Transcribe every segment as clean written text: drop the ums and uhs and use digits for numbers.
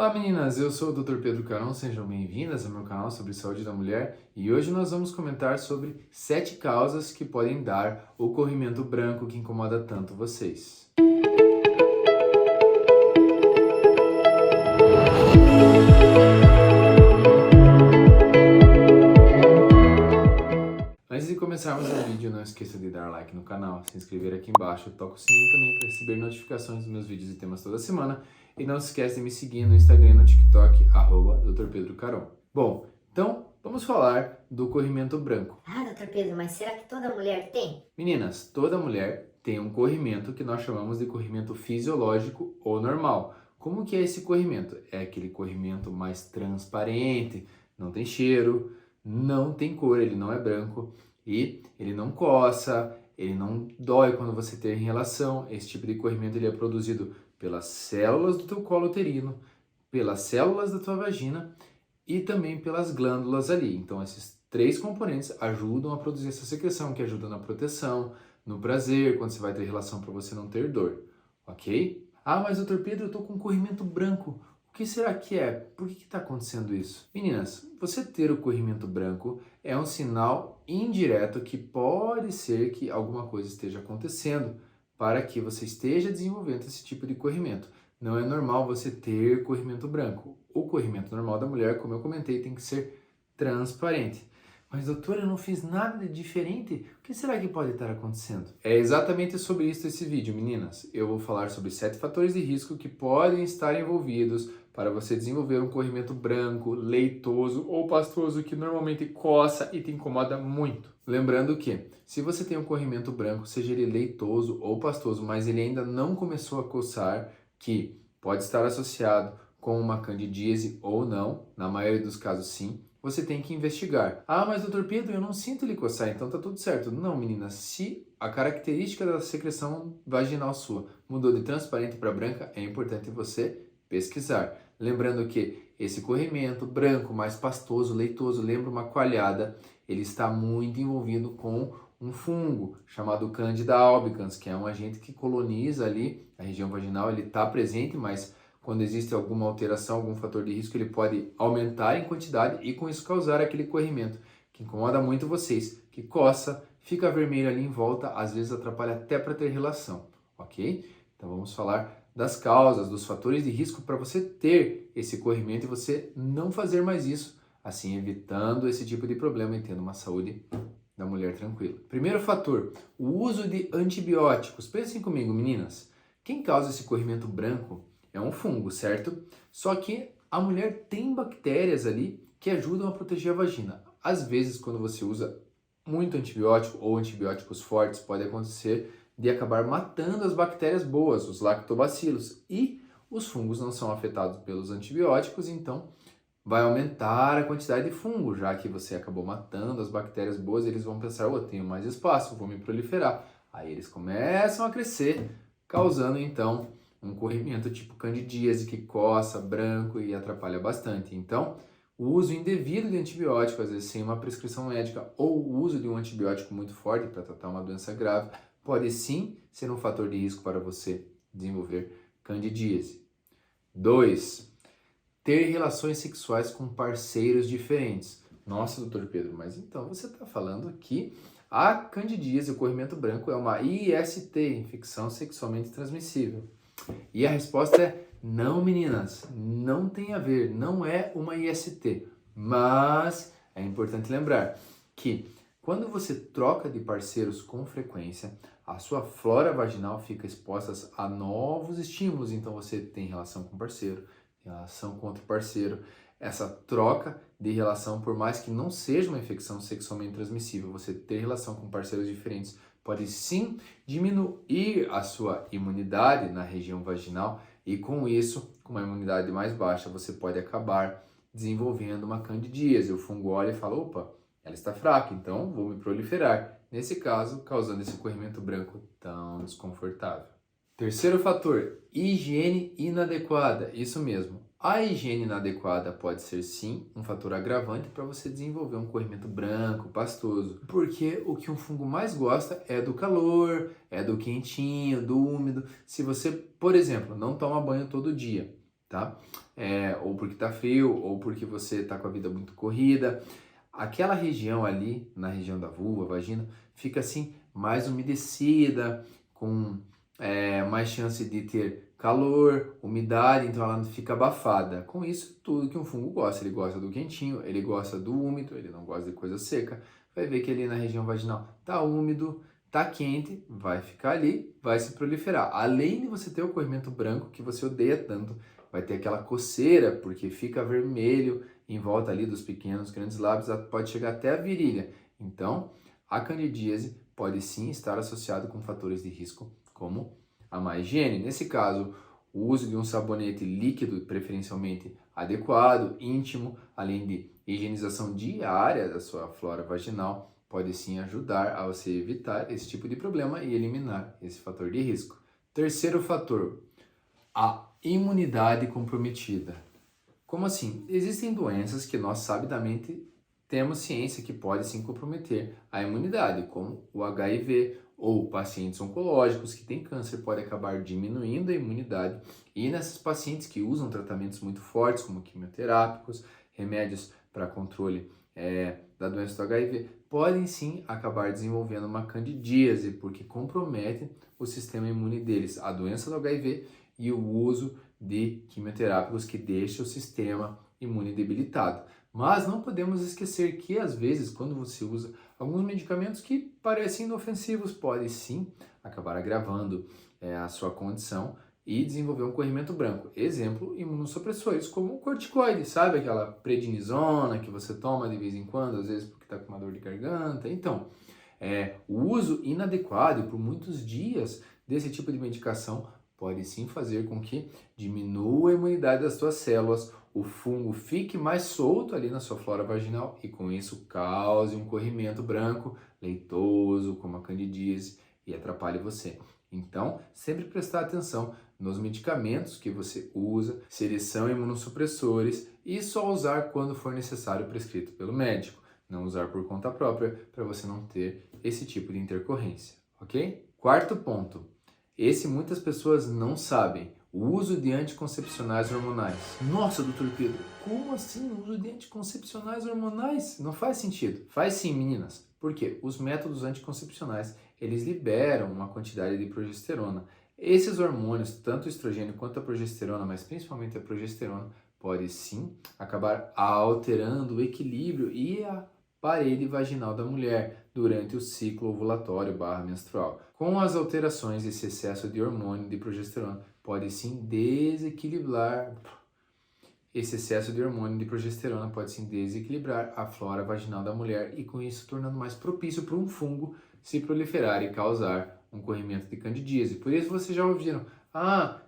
Olá meninas, eu sou o Dr. Pedro Caron, sejam bem-vindas ao meu canal sobre saúde da mulher e hoje nós vamos comentar sobre 7 causas que podem dar o corrimento branco que incomoda tanto vocês. Antes de começarmos o vídeo, não esqueça de dar like no canal, se inscrever aqui embaixo, toca o sininho também para receber notificações dos meus vídeos e temas toda semana. E não se esqueça de me seguir no Instagram e no TikTok, @Dr. Pedro Caron. Bom, então vamos falar do corrimento branco. Doutor Pedro, mas será que toda mulher tem? Meninas, toda mulher tem um corrimento que nós chamamos de corrimento fisiológico ou normal. Como que é esse corrimento? É aquele corrimento mais transparente, não tem cheiro, não tem cor, ele não é branco e ele não coça, ele não dói quando você tem relação. Esse tipo de corrimento ele é produzido pelas células do teu colo uterino, pelas células da tua vagina e também pelas glândulas ali. Então esses três componentes ajudam a produzir essa secreção, que ajuda na proteção, no prazer, quando você vai ter relação para você não ter dor, ok? Ah, mas doutor Pedro, eu tô com corrimento branco. O que será que é? Por que está acontecendo isso? Meninas, você ter o corrimento branco é um sinal indireto que pode ser que alguma coisa esteja acontecendo para que você esteja desenvolvendo esse tipo de corrimento. Não é normal você ter corrimento branco. O corrimento normal da mulher, como eu comentei, tem que ser transparente. Mas doutor, eu não fiz nada de diferente. O que será que pode estar acontecendo? É exatamente sobre isso esse vídeo, meninas. Eu vou falar sobre 7 fatores de risco que podem estar envolvidos para você desenvolver um corrimento branco, leitoso ou pastoso que normalmente coça e te incomoda muito. Lembrando que, se você tem um corrimento branco, seja ele leitoso ou pastoso, mas ele ainda não começou a coçar, que pode estar associado com uma candidíase ou não, na maioria dos casos sim, você tem que investigar. Ah, mas doutor Pedro, eu não sinto ele coçar, então tá tudo certo. Não, menina, se a característica da secreção vaginal sua mudou de transparente para branca, é importante você pesquisar. Lembrando que esse corrimento branco, mais pastoso, leitoso, lembra uma coalhada, ele está muito envolvido com um fungo chamado Candida albicans, que é um agente que coloniza ali a região vaginal, ele está presente, mas quando existe alguma alteração, algum fator de risco, ele pode aumentar em quantidade e com isso causar aquele corrimento que incomoda muito vocês, que coça, fica vermelho ali em volta, às vezes atrapalha até para ter relação, ok? Então vamos falar das causas, dos fatores de risco para você ter esse corrimento e você não fazer mais isso, assim evitando esse tipo de problema e tendo uma saúde da mulher tranquila. Primeiro fator, o uso de antibióticos. Pensem comigo, meninas. Quem causa esse corrimento branco é um fungo, certo? Só que a mulher tem bactérias ali que ajudam a proteger a vagina. Às vezes, quando você usa muito antibiótico ou antibióticos fortes, pode acontecer de acabar matando as bactérias boas, os lactobacilos. E os fungos não são afetados pelos antibióticos, então vai aumentar a quantidade de fungo, já que você acabou matando as bactérias boas, eles vão pensar, eu tenho mais espaço, vou me proliferar. Aí eles começam a crescer, causando então um corrimento tipo candidíase que coça, branco e atrapalha bastante. Então, o uso indevido de antibiótico, às vezes sem uma prescrição médica, ou o uso de um antibiótico muito forte para tratar uma doença grave, pode sim ser um fator de risco para você desenvolver candidíase. 2. Ter relações sexuais com parceiros diferentes. Nossa, doutor Pedro, mas então você está falando que a candidíase, o corrimento branco, é uma IST, infecção sexualmente transmissível. E a resposta é não, meninas, não tem a ver, não é uma IST. Mas é importante lembrar que quando você troca de parceiros com frequência, a sua flora vaginal fica exposta a novos estímulos. Então você tem relação com o parceiro, relação com outro parceiro. Essa troca de relação, por mais que não seja uma infecção sexualmente transmissível, você ter relação com parceiros diferentes pode sim diminuir a sua imunidade na região vaginal e com isso, com uma imunidade mais baixa, você pode acabar desenvolvendo uma candidíase. O fungo olha e fala, opa, ela está fraca, então vou me proliferar. Nesse caso, causando esse corrimento branco tão desconfortável. Terceiro fator, higiene inadequada. Isso mesmo, a higiene inadequada pode ser sim um fator agravante para você desenvolver um corrimento branco, pastoso. Porque o que um fungo mais gosta é do calor, é do quentinho, do úmido. Se você, por exemplo, não toma banho todo dia tá? Ou porque tá frio, ou porque você tá com a vida muito corrida. Aquela região ali, na região da vulva, vagina, fica assim mais umedecida, com mais chance de ter calor, umidade, então ela fica abafada. Com isso, tudo que um fungo gosta. Ele gosta do quentinho, ele gosta do úmido, ele não gosta de coisa seca. Vai ver que ali na região vaginal tá úmido, tá quente, vai ficar ali, vai se proliferar. Além de você ter o corrimento branco, que você odeia tanto, vai ter aquela coceira, porque fica vermelho em volta ali dos pequenos, grandes lábios, pode chegar até a virilha. Então, a candidíase pode sim estar associado com fatores de risco, como a má higiene. Nesse caso, o uso de um sabonete líquido, preferencialmente adequado, íntimo, além de higienização diária da sua flora vaginal, pode sim ajudar a você evitar esse tipo de problema e eliminar esse fator de risco. Terceiro fator, a imunidade comprometida. Como assim? Existem doenças que nós sabidamente temos ciência que podem sim comprometer a imunidade, como o HIV ou pacientes oncológicos que têm câncer pode acabar diminuindo a imunidade e nessas pacientes que usam tratamentos muito fortes, como quimioterápicos, remédios para controle da doença do HIV, podem sim acabar desenvolvendo uma candidíase, porque compromete o sistema imune deles, a doença do HIV e o uso de quimioterápicos que deixa o sistema imune debilitado. Mas não podemos esquecer que às vezes quando você usa alguns medicamentos que parecem inofensivos, pode sim acabar agravando a sua condição e desenvolver um corrimento branco. Exemplo, imunossupressores como o corticoide, sabe? Aquela prednisona que você toma de vez em quando, às vezes porque está com uma dor de garganta. Então, o uso inadequado e por muitos dias desse tipo de medicação pode sim fazer com que diminua a imunidade das suas células, o fungo fique mais solto ali na sua flora vaginal e com isso cause um corrimento branco leitoso, como a candidíase, e atrapalhe você. Então, sempre prestar atenção nos medicamentos que você usa, se eles são imunossupressores e só usar quando for necessário prescrito pelo médico. Não usar por conta própria para você não ter esse tipo de intercorrência, ok? Quarto ponto. Esse muitas pessoas não sabem. O uso de anticoncepcionais hormonais. Nossa, doutor Pedro, como assim o uso de anticoncepcionais hormonais? Não faz sentido. Faz sim, meninas. Por quê? Os métodos anticoncepcionais, eles liberam uma quantidade de progesterona. Esses hormônios, tanto o estrogênio quanto a progesterona, mas principalmente a progesterona, pode sim acabar alterando o equilíbrio e a parede vaginal da mulher durante o ciclo ovulatório / menstrual. Com as alterações, esse excesso de hormônio de progesterona pode sim desequilibrar. Esse excesso de hormônio de progesterona pode sim desequilibrar a flora vaginal da mulher e com isso tornando mais propício para um fungo se proliferar e causar um corrimento de candidíase. Por isso vocês já ouviram,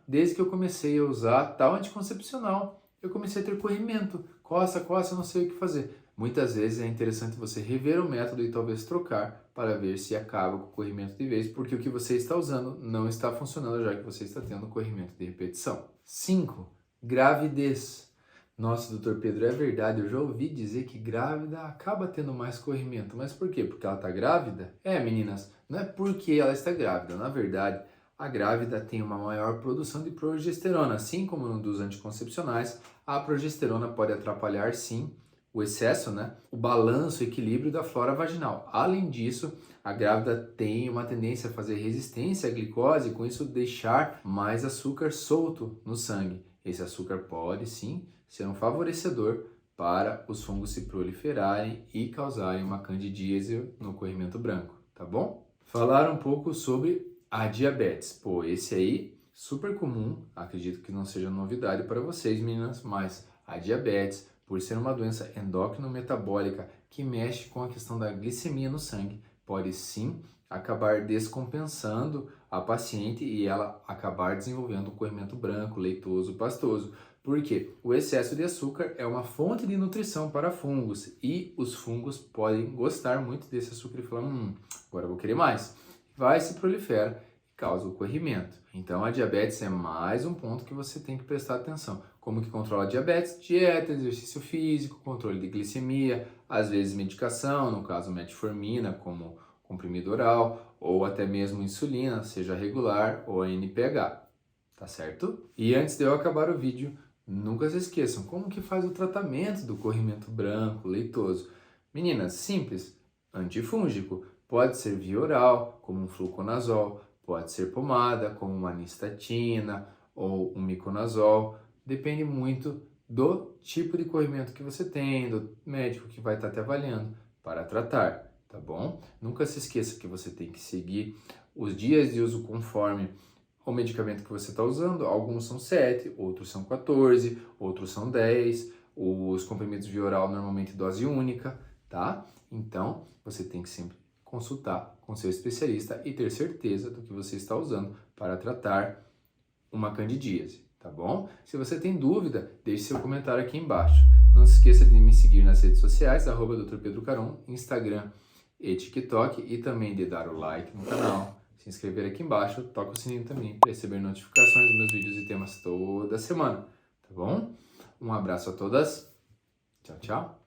desde que eu comecei a usar tal anticoncepcional, eu comecei a ter corrimento, coça, não sei o que fazer. Muitas vezes é interessante você rever o método e talvez trocar para ver se acaba com o corrimento de vez, porque o que você está usando não está funcionando, já que você está tendo corrimento de repetição. 5. Gravidez. Nossa, doutor Pedro, é verdade, eu já ouvi dizer que grávida acaba tendo mais corrimento. Mas por quê? Porque ela está grávida? Meninas, não é porque ela está grávida. Na verdade, a grávida tem uma maior produção de progesterona. Assim como no dos anticoncepcionais, a progesterona pode atrapalhar sim o excesso, o balanço, o equilíbrio da flora vaginal. Além disso, a grávida tem uma tendência a fazer resistência à glicose e com isso deixar mais açúcar solto no sangue. Esse açúcar pode sim ser um favorecedor para os fungos se proliferarem e causarem uma candidíase no corrimento branco, tá bom? Falar um pouco sobre a diabetes. Esse aí, super comum, acredito que não seja novidade para vocês, meninas, mas a diabetes, por ser uma doença endócrino-metabólica que mexe com a questão da glicemia no sangue, pode sim acabar descompensando a paciente e ela acabar desenvolvendo um corrimento branco, leitoso, pastoso. Porque o excesso de açúcar é uma fonte de nutrição para fungos e os fungos podem gostar muito desse açúcar e falar, agora eu vou querer mais. Vai, se prolifera e causa o corrimento. Então a diabetes é mais um ponto que você tem que prestar atenção. Como que controla a diabetes? Dieta, exercício físico, controle de glicemia, às vezes medicação, no caso metformina como comprimido oral, ou até mesmo insulina, seja regular ou NPH, tá certo? E antes de eu acabar o vídeo, Nunca se esqueçam, como que faz o tratamento do corrimento branco leitoso? Meninas, simples, antifúngico. Pode ser via oral, como um fluconazol, pode ser pomada, como uma nistatina ou um miconazol. Depende muito do tipo de corrimento que você tem, do médico que vai estar te avaliando para tratar, tá bom? Nunca se esqueça que você tem que seguir os dias de uso conforme o medicamento que você está usando. Alguns são 7, outros são 14, outros são 10. Os comprimidos via oral normalmente dose única, tá? Então, você tem que sempre consultar com seu especialista e ter certeza do que você está usando para tratar uma candidíase, tá bom? Se você tem dúvida, deixe seu comentário aqui embaixo. Não se esqueça de me seguir nas redes sociais, @Dr. Pedro Caron, Instagram e TikTok, e também de dar o like no canal, se inscrever aqui embaixo, toca o sininho também para receber notificações dos meus vídeos e temas toda semana, tá bom? Um abraço a todas, tchau, tchau!